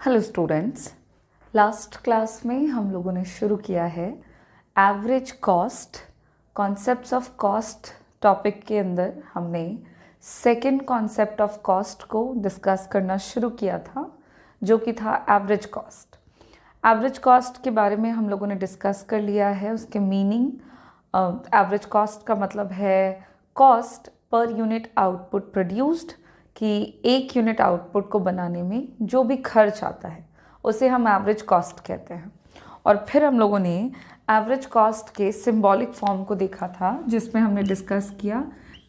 Hello students, last class में हम लोगों ने शुरू किया है average cost. Concepts of cost topic के अंदर हमने सेकंड कॉन्सेप्ट ऑफ कॉस्ट को डिस्कस करना शुरू किया था, जो कि था एवरेज कॉस्ट। एवरेज कॉस्ट के बारे में हम लोगों ने डिस्कस कर लिया है, उसके मीनिंग। एवरेज कॉस्ट का मतलब है cost per unit output produced, कि एक यूनिट आउटपुट को बनाने में जो भी खर्च आता है उसे हम एवरेज कॉस्ट कहते हैं। और फिर हम लोगों ने एवरेज कॉस्ट के सिंबॉलिक फॉर्म को देखा था, जिसमें हमने डिस्कस किया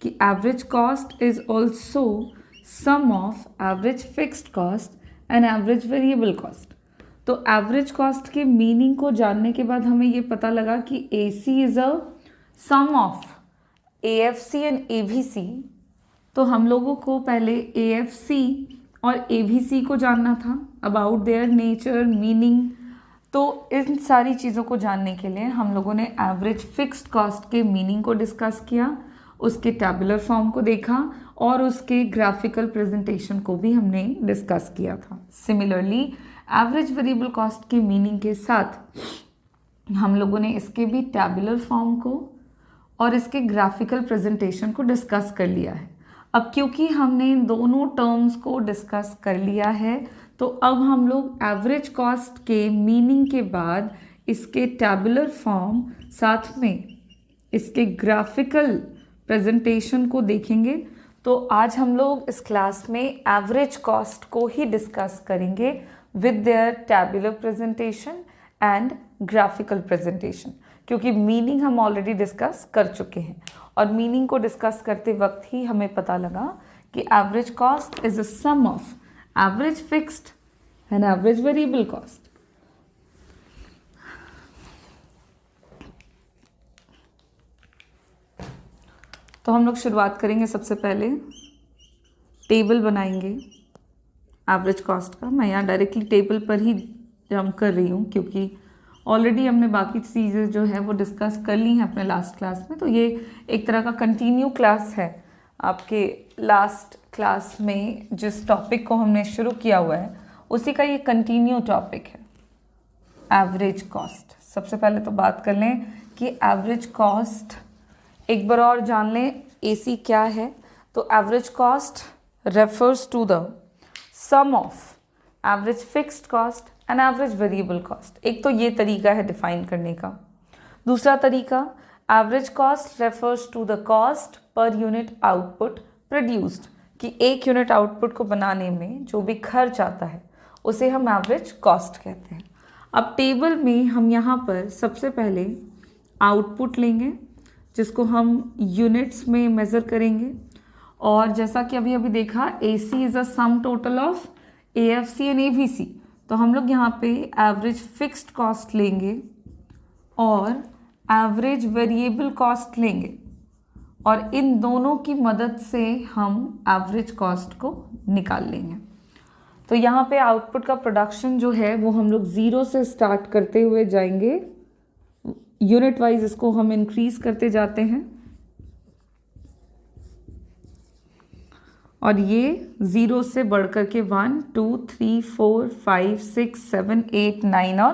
कि average cost is also sum of average fixed cost and average variable cost. तो एवरेज कॉस्ट के मीनिंग को जानने के बाद हमें ये पता लगा कि AC is a sum of AFC and ABC। तो हम लोगों को पहले AFC और ABC को जानना था, अबाउट देयर नेचर, मीनिंग। तो इन सारी चीज़ों को जानने के लिए हम लोगों ने एवरेज फिक्स्ड कॉस्ट के मीनिंग को डिस्कस किया, उसके टैबुलर फॉर्म को देखा और उसके ग्राफिकल प्रेजेंटेशन को भी हमने डिस्कस किया था। सिमिलरली एवरेज वेरिएबल कॉस्ट के मीनिंग के साथ हम लोगों ने इसके भी टैबुलर फॉर्म को और इसके ग्राफिकल प्रेजेंटेशन को डिस्कस कर लिया है। अब क्योंकि हमने इन दोनों टर्म्स को डिस्कस कर लिया है, तो अब हम लोग एवरेज कॉस्ट के मीनिंग के बाद इसके टैबुलर फॉर्म साथ में इसके ग्राफिकल प्रेजेंटेशन को देखेंगे। तो आज हम लोग इस क्लास में एवरेज कॉस्ट को ही डिस्कस करेंगे with their tabular presentation and graphical presentation, क्योंकि मीनिंग हम ऑलरेडी डिस्कस कर चुके हैं। और मीनिंग को डिस्कस करते वक्त ही हमें पता लगा कि average cost is a sum of average fixed and average variable cost. तो हम लोग शुरुआत करेंगे, सबसे पहले टेबल बनाएंगे एवरेज कॉस्ट का। मैं यहाँ डायरेक्टली टेबल पर ही जंप कर रही हूँ, क्योंकि ऑलरेडी हमने बाकी चीज़ें जो है वो डिस्कस कर ली हैं अपने लास्ट क्लास में। तो ये एक तरह का कंटिन्यू क्लास है। आपके लास्ट क्लास में जिस टॉपिक को हमने शुरू किया हुआ है उसी का ये कंटिन्यू टॉपिक है, एवरेज कॉस्ट। सबसे पहले तो बात कर लें कि एवरेज कॉस्ट एक बार और जान लें AC क्या है। तो average cost refers to the sum of average fixed cost and average variable cost. एक तो ये तरीका है डिफाइन करने का। दूसरा तरीका, average cost refers to the cost per unit output produced, कि एक यूनिट आउटपुट को बनाने में जो भी खर्च आता है उसे हम एवरेज कॉस्ट कहते हैं। अब टेबल में हम यहाँ पर सबसे पहले आउटपुट लेंगे, जिसको हम यूनिट्स में मेज़र करेंगे। और जैसा कि अभी अभी देखा, AC is a sum total of AFC and ABC। तो हम लोग यहाँ पे एवरेज फिक्स्ड कॉस्ट लेंगे और एवरेज वेरिएबल कॉस्ट लेंगे, और इन दोनों की मदद से हम एवरेज कॉस्ट को निकाल लेंगे। तो यहाँ पे आउटपुट का प्रोडक्शन जो है वो हम लोग 0 से स्टार्ट करते हुए जाएंगे, यूनिट वाइज इसको हम इंक्रीज करते जाते हैं। और ये 0 से बढ़कर के 1, 2, 3, 4, 5, 6, 7, 8, 9 और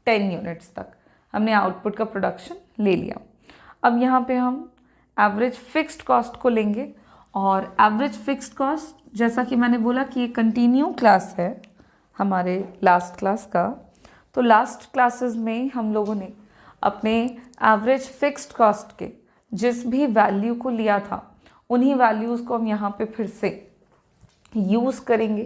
10 यूनिट्स तक हमने आउटपुट का प्रोडक्शन ले लिया। अब यहाँ पे हम एवरेज फिक्स्ड कॉस्ट को लेंगे, और एवरेज फिक्स्ड कॉस्ट, जैसा कि मैंने बोला कि ये कंटिन्यू क्लास है हमारे लास्ट क्लास का। तो लास्ट क्लासेस में हम लोगों ने अपने एवरेज फिक्स्ड कॉस्ट के जिस भी वैल्यू को लिया था, उन्हीं वैल्यूज़ को हम यहाँ पे फिर से यूज़ करेंगे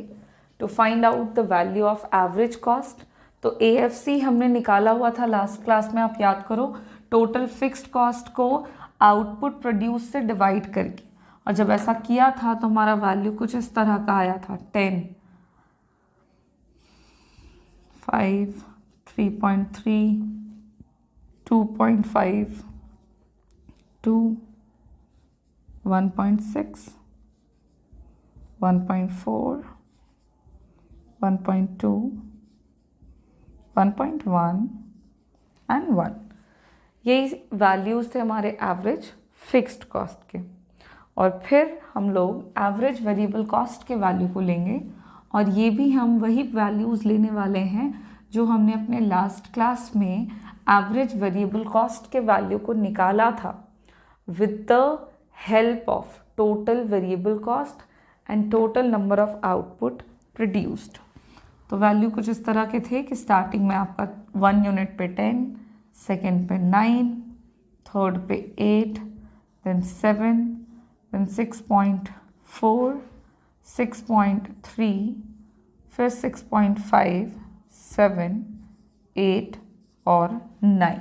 to find out the value of average cost. तो AFC हमने निकाला हुआ था लास्ट क्लास में, आप याद करो, टोटल फिक्स्ड कॉस्ट को आउटपुट प्रोड्यूस से डिवाइड करके। और जब ऐसा किया था तो हमारा वैल्यू कुछ इस तरह का आया था, 10, 5, 3.3, 2.5, 2, 1.6, 1.4, 1.2, 1.1 एंड 1। ये वैल्यूज़ थे हमारे एवरेज फिक्स्ड कॉस्ट के। और फिर हम लोग एवरेज वेरिएबल कॉस्ट के वैल्यू को लेंगे और ये भी हम वही वैल्यूज़ लेने वाले हैं जो हमने अपने लास्ट क्लास में एवरेज वेरिएबल कॉस्ट के वैल्यू को निकाला था with the help of total variable cost and total number of output produced. तो वैल्यू कुछ इस तरह के थे कि स्टार्टिंग में आपका 1 यूनिट पे 10, सेकेंड पे 9, थर्ड पे 8, देन 7, देन 6.4, 6.3, फिर 6.5, 7, 8 और 9।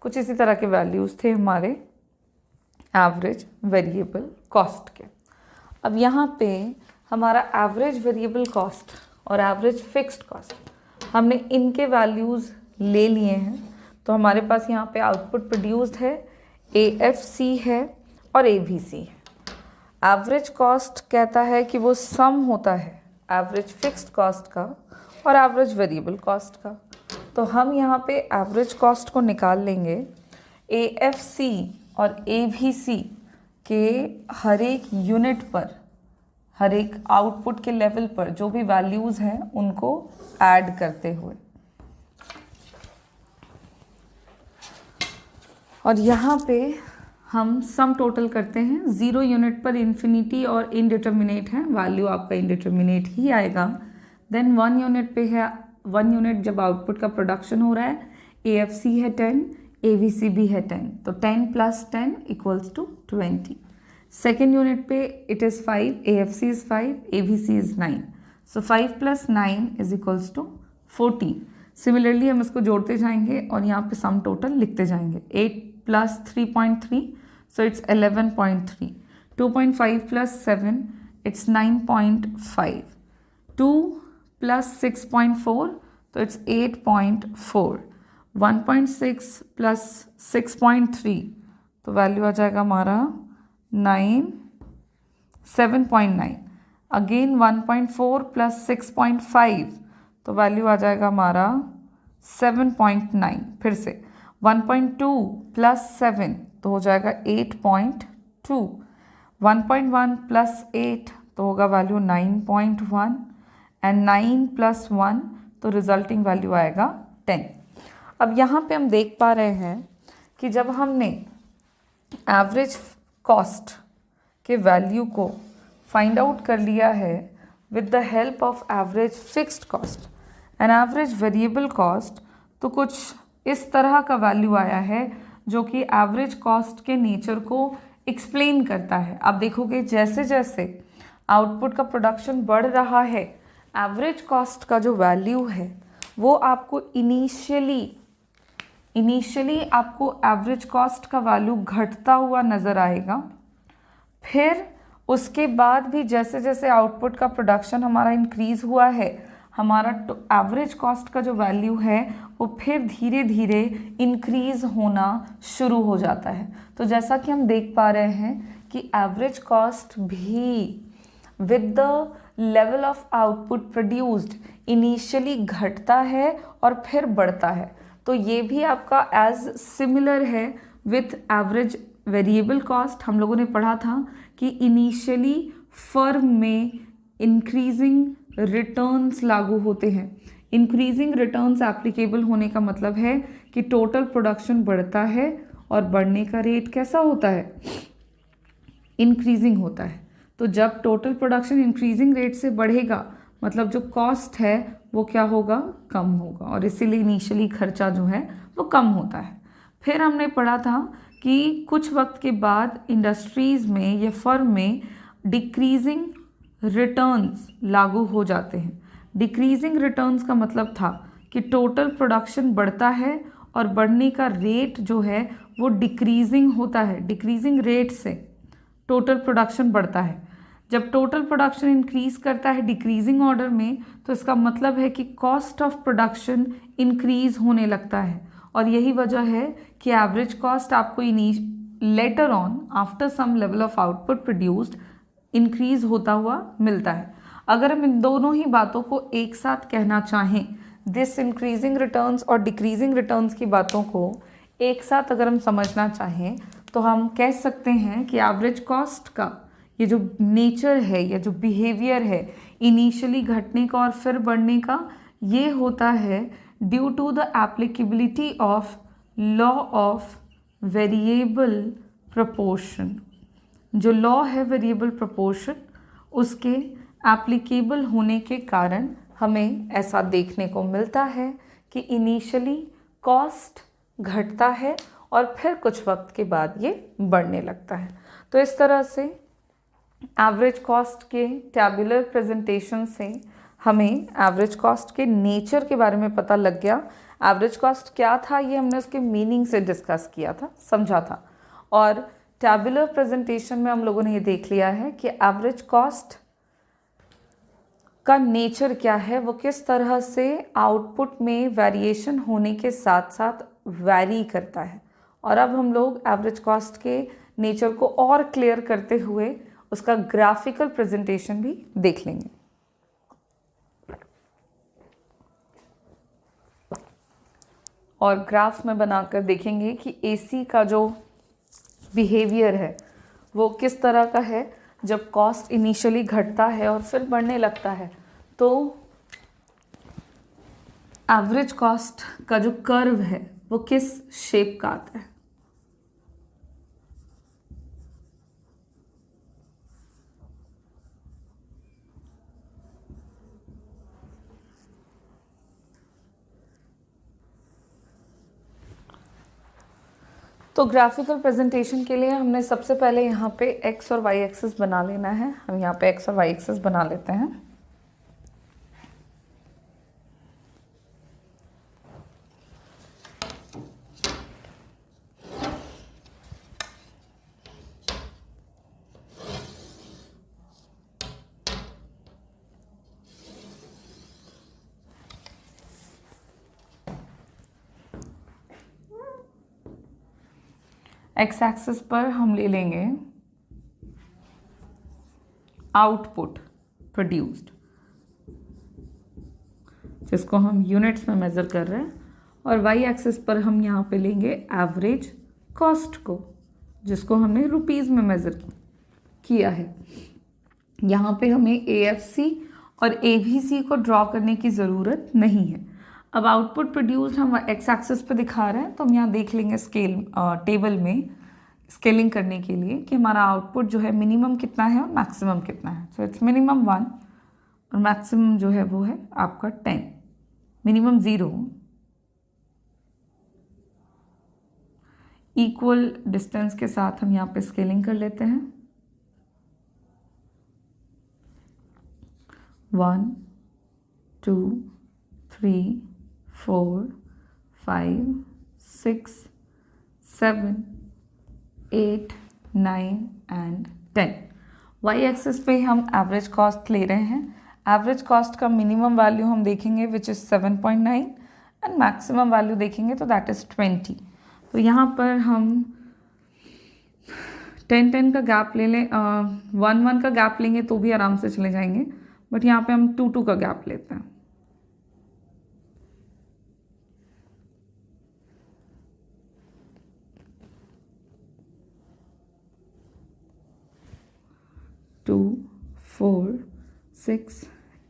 कुछ इसी तरह के वैल्यूज़ थे हमारे एवरेज वेरिएबल कॉस्ट के। अब यहाँ पे हमारा एवरेज वेरिएबल कॉस्ट और एवरेज फिक्स्ड कॉस्ट, हमने इनके वैल्यूज़ ले लिए हैं। तो हमारे पास यहाँ पे आउटपुट प्रोड्यूस्ड है, AFC है और ABC है। एवरेज कॉस्ट कहता है कि वो सम होता है एवरेज फिक्स्ड कॉस्ट का और एवरेज वेरिएबल कॉस्ट का। तो हम यहाँ पे एवरेज कॉस्ट को निकाल लेंगे। AFC और ABC के हर एक यूनिट पर, हर एक आउटपुट के लेवल पर जो भी वैल्यूज़ हैं उनको ऐड करते हुए। और यहाँ पे हम सम टोटल करते हैं। 0 यूनिट पर इन्फिनिटी और इनडिटर्मिनेट है, वैल्यू आपका इनडिटर्मिनेट ही आएगा। देन 1 यूनिट पे है, 1 यूनिट जब आउटपुट का प्रोडक्शन हो रहा है, AFC है 10, AVC भी है 10, तो 10 + 10 = 20। सेकेंड यूनिट पे it is 5, AFC is 5, AVC is 9, so 5 + 9 = 14। Similarly हम इसको जोड़ते जाएंगे और यहाँ पे सम टोटल लिखते जाएंगे। 8 + 3.3, सो इट्स 11.3। 2.5 + 7, इट्स 9.5। 2 + 6.4, तो इट्स 8.4। 1.6 + 6.3, तो वैल्यू आ जाएगा हमारा 7.9। अगेन 1.4 + 6.5, तो वैल्यू आ जाएगा हमारा 7.9। फिर से 1.2 + 7, तो हो जाएगा 8.2। 1.1 + 8, तो होगा वैल्यू 9.1 एंड 9 + 1, तो रिजल्टिंग वैल्यू आएगा 10। अब यहाँ पे हम देख पा रहे हैं कि जब हमने एवरेज कॉस्ट के वैल्यू को फाइंड आउट कर लिया है with the help of average fixed cost and average variable cost, तो कुछ इस तरह का वैल्यू आया है जो कि एवरेज कॉस्ट के नेचर को एक्सप्लेन करता है। आप देखोगे जैसे जैसे आउटपुट का प्रोडक्शन बढ़ रहा है, एवरेज कॉस्ट का जो वैल्यू है वो आपको इनिशियली आपको एवरेज कॉस्ट का वैल्यू घटता हुआ नज़र आएगा। फिर उसके बाद भी जैसे जैसे आउटपुट का प्रोडक्शन हमारा इंक्रीज़ हुआ है, हमारा एवरेज कॉस्ट का जो वैल्यू है वो फिर धीरे धीरे इंक्रीज़ होना शुरू हो जाता है। तो जैसा कि हम देख पा रहे हैं कि एवरेज कॉस्ट भी with the level of output produced initially घटता है और फिर बढ़ता है। तो ये भी आपका एज सिमिलर है विथ एवरेज वेरिएबल कॉस्ट। हम लोगों ने पढ़ा था कि इनिशियली फर्म में इंक्रीजिंग रिटर्न्स लागू होते हैं। इंक्रीजिंग रिटर्न्स एप्लीकेबल होने का मतलब है कि टोटल प्रोडक्शन बढ़ता है और बढ़ने का रेट कैसा होता है, इंक्रीजिंग होता है। तो जब टोटल प्रोडक्शन इंक्रीजिंग रेट से बढ़ेगा मतलब जो कॉस्ट है वो क्या होगा, कम होगा, और इसीलिए इनिशियली खर्चा जो है वो कम होता है। फिर हमने पढ़ा था कि कुछ वक्त के बाद इंडस्ट्रीज़ में या फर्म में डिक्रीजिंग रिटर्न्स लागू हो जाते हैं। डिक्रीजिंग रिटर्न्स का मतलब था कि टोटल प्रोडक्शन बढ़ता है और बढ़ने का रेट जो है वो डिक्रीजिंग होता है। डिक्रीजिंग रेट से टोटल प्रोडक्शन बढ़ता है। जब टोटल प्रोडक्शन इंक्रीज़ करता है डिक्रीजिंग ऑर्डर में, तो इसका मतलब है कि कॉस्ट ऑफ प्रोडक्शन इंक्रीज़ होने लगता है। और यही वजह है कि एवरेज कॉस्ट आपको later on after some level of output produced increase होता हुआ मिलता है। अगर हम इन दोनों ही बातों को एक साथ कहना चाहें, दिस इंक्रीजिंग रिटर्न्स और डिक्रीजिंग रिटर्न्स की बातों को एक साथ अगर हम समझना चाहें, तो हम कह सकते हैं कि एवरेज कॉस्ट का ये जो नेचर है या जो बिहेवियर है, इनिशियली घटने का और फिर बढ़ने का, ये होता है due to the applicability of law of variable proportion. जो लॉ है वेरिएबल प्रोपोर्शन, उसके एप्लीकेबल होने के कारण हमें ऐसा देखने को मिलता है कि इनिशियली कॉस्ट घटता है और फिर कुछ वक्त के बाद ये बढ़ने लगता है। तो इस तरह से एवरेज कॉस्ट के टैबुलर प्रेजेंटेशन से हमें एवरेज कॉस्ट के नेचर के बारे में पता लग गया। एवरेज कॉस्ट क्या था ये हमने उसके मीनिंग से डिस्कस किया था, समझा था। और टैबुलर प्रेजेंटेशन में हम लोगों ने ये देख लिया है कि एवरेज कॉस्ट का नेचर क्या है, वो किस तरह से आउटपुट में वेरिएशन होने के साथ साथ वैरी करता है। और अब हम लोग एवरेज कॉस्ट के नेचर को और क्लियर करते हुए उसका ग्राफिकल प्रेजेंटेशन भी देख लेंगे। और ग्राफ में बनाकर देखेंगे कि एसी का जो बिहेवियर है वो किस तरह का है जब कॉस्ट इनिशियली घटता है और फिर बढ़ने लगता है। तो एवरेज कॉस्ट का जो कर्व है वो किस शेप का आता है। तो ग्राफिकल प्रेजेंटेशन के लिए हमने सबसे पहले यहाँ पे एक्स और वाई एक्सिस बना लेना है। हम यहाँ पे एक्स और वाई एक्सिस बना लेते हैं। एक्स एक्सिस पर हम ले लेंगे आउटपुट प्रोड्यूस्ड, जिसको हम यूनिट्स में मेजर कर रहे हैं, और वाई एक्सिस पर हम यहाँ पे लेंगे एवरेज कॉस्ट को, जिसको हमने रुपीस में मेजर किया है। यहाँ पे हमें एएफसी और एवीसी को ड्रॉ करने की ज़रूरत नहीं है। अब आउटपुट प्रोड्यूस्ड हम एक्स एक्सिस पे दिखा रहे हैं, तो हम यहाँ देख लेंगे स्केल टेबल में स्केलिंग करने के लिए कि हमारा आउटपुट जो है मिनिमम कितना है और मैक्सिमम कितना है। सो इट्स मिनिमम 1 और मैक्सिमम जो है वो है आपका 10, मिनिमम 0। इक्वल डिस्टेंस के साथ हम यहाँ पे स्केलिंग कर लेते हैं। 1 2 3 4 5 6 7 8 9 एंड 10। वाई एक्सिस पे हम एवरेज कॉस्ट ले रहे हैं। एवरेज कॉस्ट का मिनिमम वैल्यू हम देखेंगे which is 7.9 and maximum value देखेंगे तो दैट इज़ 20। तो यहाँ पर हम 10-10 का गैप ले लें, 1-1 का गैप लेंगे तो भी आराम से चले जाएंगे, बट यहाँ पे हम 2-2 का गैप लेते हैं। टू 4 6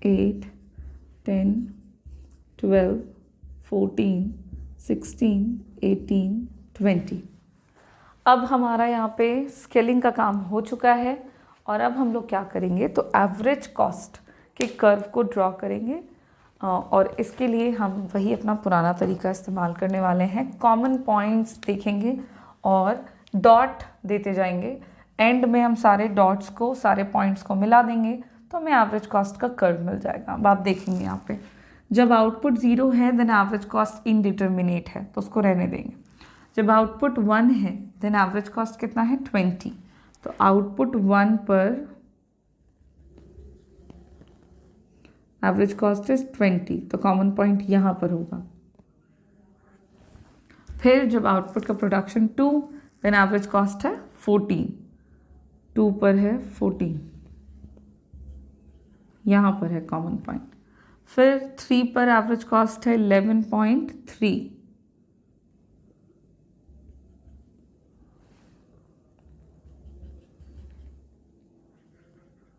8 10 12 14 16 18 20। अब हमारा यहाँ पे स्केलिंग का काम हो चुका है और अब हम लोग क्या करेंगे तो एवरेज कॉस्ट के कर्व को ड्रॉ करेंगे। और इसके लिए हम वही अपना पुराना तरीका इस्तेमाल करने वाले हैं। कॉमन पॉइंट्स देखेंगे और डॉट देते जाएंगे। एंड में हम सारे डॉट्स को, सारे पॉइंट्स को मिला देंगे तो हमें एवरेज कॉस्ट का कर्व मिल जाएगा। अब आप देखेंगे यहाँ पे जब आउटपुट 0 है देन एवरेज कॉस्ट इनडिटर्मिनेट है तो उसको रहने देंगे। जब आउटपुट 1 है देन एवरेज कॉस्ट कितना है 20। तो आउटपुट 1 पर एवरेज कॉस्ट इज 20, तो कॉमन पॉइंट यहाँ पर होगा। फिर जब आउटपुट का प्रोडक्शन 2 देन एवरेज कॉस्ट है 14, 2 पर है 14, यहाँ पर है कॉमन पॉइंट। फिर 3 पर एवरेज कॉस्ट है 11.3,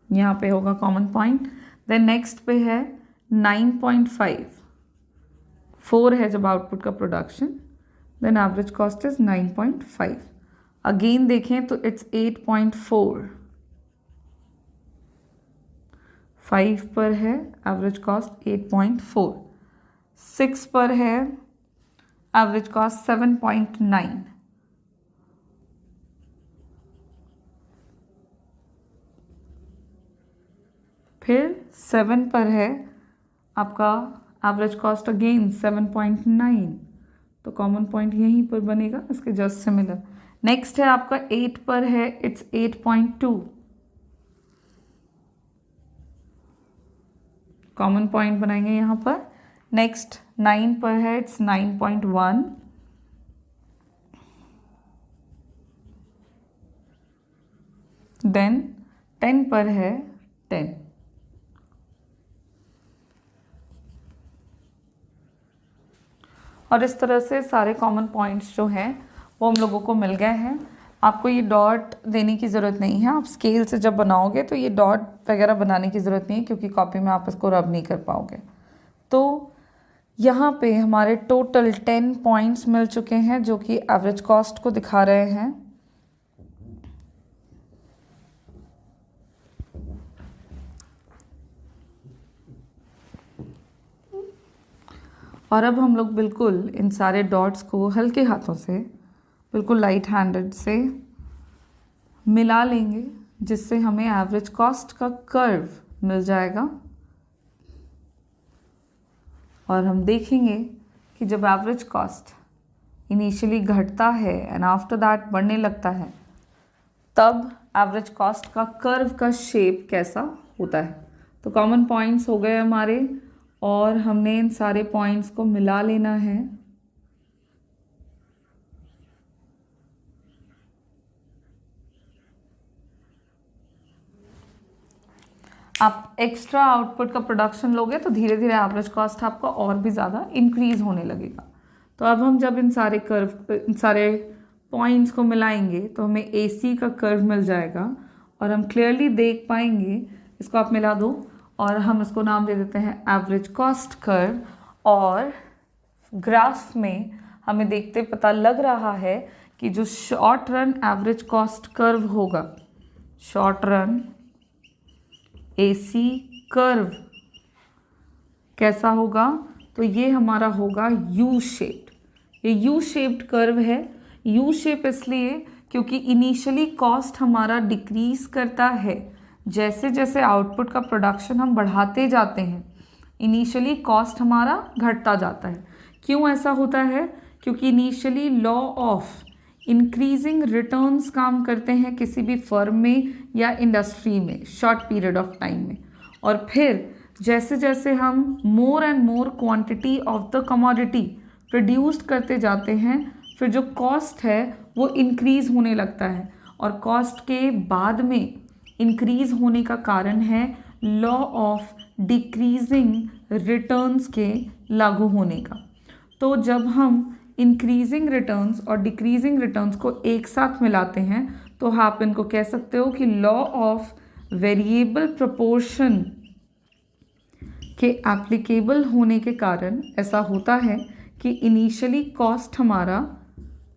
यहाँ पे होगा कॉमन पॉइंट। देन नेक्स्ट पे है 9.5, 4 है जब आउटपुट का production, then average cost is 9.5। Again देखें तो इट्स 8.4, 5 पर है एवरेज कॉस्ट 8.4, 6 पर है एवरेज कॉस्ट 7.9, फिर 7 पर है आपका एवरेज कॉस्ट अगेन 7.9, तो कॉमन पॉइंट यहीं पर बनेगा, इसके जस्ट सिमिलर। नेक्स्ट है आपका 8 पर है, इट्स 8.2, कॉमन पॉइंट बनाएंगे यहाँ पर। नेक्स्ट 9 पर है, इट्स 9.1, देन 10 पर है 10, और इस तरह से सारे कॉमन पॉइंट्स जो हैं वो हम लोगों को मिल गए हैं। आपको ये डॉट देने की ज़रूरत नहीं है, आप स्केल से जब बनाओगे तो ये डॉट वगैरह बनाने की ज़रूरत नहीं है, क्योंकि कॉपी में आप इसको रब नहीं कर पाओगे। तो यहाँ पे हमारे टोटल 10 पॉइंट्स मिल चुके हैं जो कि एवरेज कॉस्ट को दिखा रहे हैं। और अब हम लोग बिल्कुल इन सारे डॉट्स को हल्के हाथों से, बिल्कुल लाइट हैंडेड से मिला लेंगे, जिससे हमें एवरेज कॉस्ट का कर्व मिल जाएगा। और हम देखेंगे कि जब एवरेज कॉस्ट इनिशियली घटता है एंड आफ्टर दैट बढ़ने लगता है, तब एवरेज कॉस्ट का कर्व का शेप कैसा होता है। तो कॉमन पॉइंट्स हो गए हमारे, और हमने इन सारे पॉइंट्स को मिला लेना है। आप एक्स्ट्रा आउटपुट का प्रोडक्शन लोगे तो धीरे धीरे एवरेज कॉस्ट आपका और भी ज़्यादा इंक्रीज होने लगेगा। तो अब हम जब इन सारे पॉइंट्स को मिलाएंगे तो हमें AC का कर्व मिल जाएगा, और हम क्लियरली देख पाएंगे। इसको आप मिला दो और हम इसको नाम दे देते हैं एवरेज कॉस्ट कर्व। और ग्राफ में हमें देखते पता लग रहा है कि जो short run average cost curve होगा, शॉर्ट रन AC कर्व कैसा होगा, तो ये हमारा होगा U शेप्ड। ये U शेप्ड कर्व है। U शेप इसलिए क्योंकि इनिशियली कॉस्ट हमारा डिक्रीज करता है, जैसे जैसे आउटपुट का प्रोडक्शन हम बढ़ाते जाते हैं इनिशियली कॉस्ट हमारा घटता जाता है। क्यों ऐसा होता है? क्योंकि initially law of increasing returns काम करते हैं किसी भी फर्म में या इंडस्ट्री में शॉर्ट पीरियड ऑफ टाइम में, और फिर जैसे जैसे हम more and more quantity of the commodity produce करते जाते हैं, फिर जो कॉस्ट है वो इंक्रीज होने लगता है। और कॉस्ट के बाद में इंक्रीज होने का कारण है लॉ ऑफ डिक्रीजिंग रिटर्न्स के लागू होने का। तो जब हम इंक्रीजिंग रिटर्न्स और डिक्रीजिंग रिटर्न्स को एक साथ मिलाते हैं तो आप इनको कह सकते हो कि लॉ ऑफ वेरिएबल प्रोपोर्शन के एप्लीकेबल होने के कारण ऐसा होता है कि इनिशियली कॉस्ट हमारा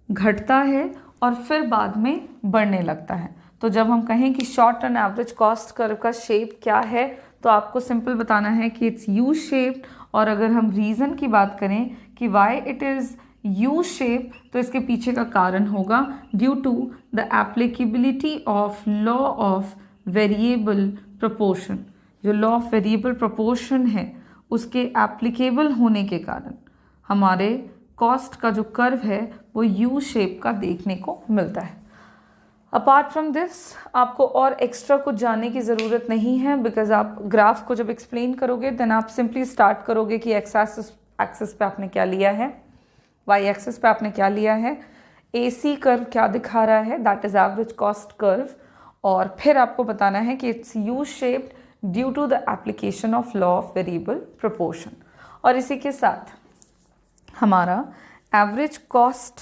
घटता है और फिर बाद में बढ़ने लगता है। तो जब हम कहें कि short run average cost curve का शेप क्या है, तो आपको सिंपल बताना है कि इट्स यू शेप्ड। और अगर हम रीज़न की बात करें कि why it is U shape, तो इसके पीछे का कारण होगा due to the applicability of law of variable proportion. जो लॉ ऑफ वेरिएबल प्रोपोर्शन है उसके एप्लीकेबल होने के कारण हमारे कॉस्ट का जो कर्व है वो यू शेप का देखने को मिलता है। अपार्ट फ्रॉम दिस आपको और एक्स्ट्रा कुछ जानने की ज़रूरत नहीं है, बिकॉज आप ग्राफ को जब एक्सप्लेन करोगे देन आप सिंपली स्टार्ट करोगे कि एक्स एक्सिस पे आपने क्या लिया है, वाई एक्सिस पे आपने क्या लिया है, AC कर्व क्या दिखा रहा है, that is average cost curve, और फिर आपको बताना है कि it's U shaped due to the application of law of variable proportion. और इसी के साथ हमारा एवरेज कॉस्ट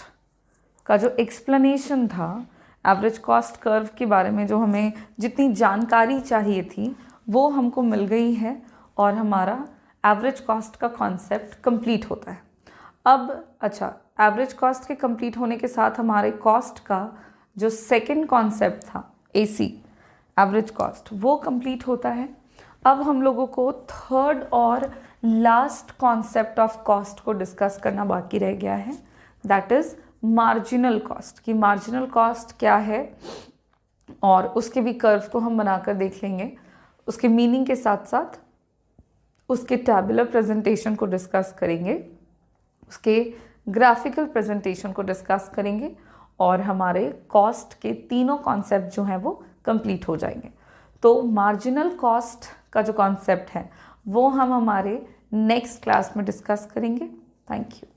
का जो एक्सप्लेनेशन था, एवरेज कॉस्ट कर्व के बारे में जो हमें जितनी जानकारी चाहिए थी वो हमको मिल गई है और हमारा एवरेज कॉस्ट का कॉन्सेप्ट कंप्लीट होता है। अब अच्छा, एवरेज कॉस्ट के कंप्लीट होने के साथ हमारे कॉस्ट का जो सेकंड कॉन्सेप्ट था AC एवरेज कॉस्ट, वो कंप्लीट होता है। अब हम लोगों को थर्ड और लास्ट कॉन्सेप्ट ऑफ कॉस्ट को डिस्कस करना बाकी रह गया है, दैट इज मार्जिनल कॉस्ट। कि मार्जिनल कॉस्ट क्या है और उसके भी कर्व को हम बनाकर देख लेंगे, उसके मीनिंग के साथ साथ उसके टैबुलर प्रेजेंटेशन को डिस्कस करेंगे, उसके ग्राफिकल प्रेजेंटेशन को डिस्कस करेंगे और हमारे कॉस्ट के तीनों कॉन्सेप्ट जो हैं वो कंप्लीट हो जाएंगे। तो मार्जिनल कॉस्ट का जो कॉन्सेप्ट है वो हम हमारे नेक्स्ट क्लास में डिस्कस करेंगे। Thank you.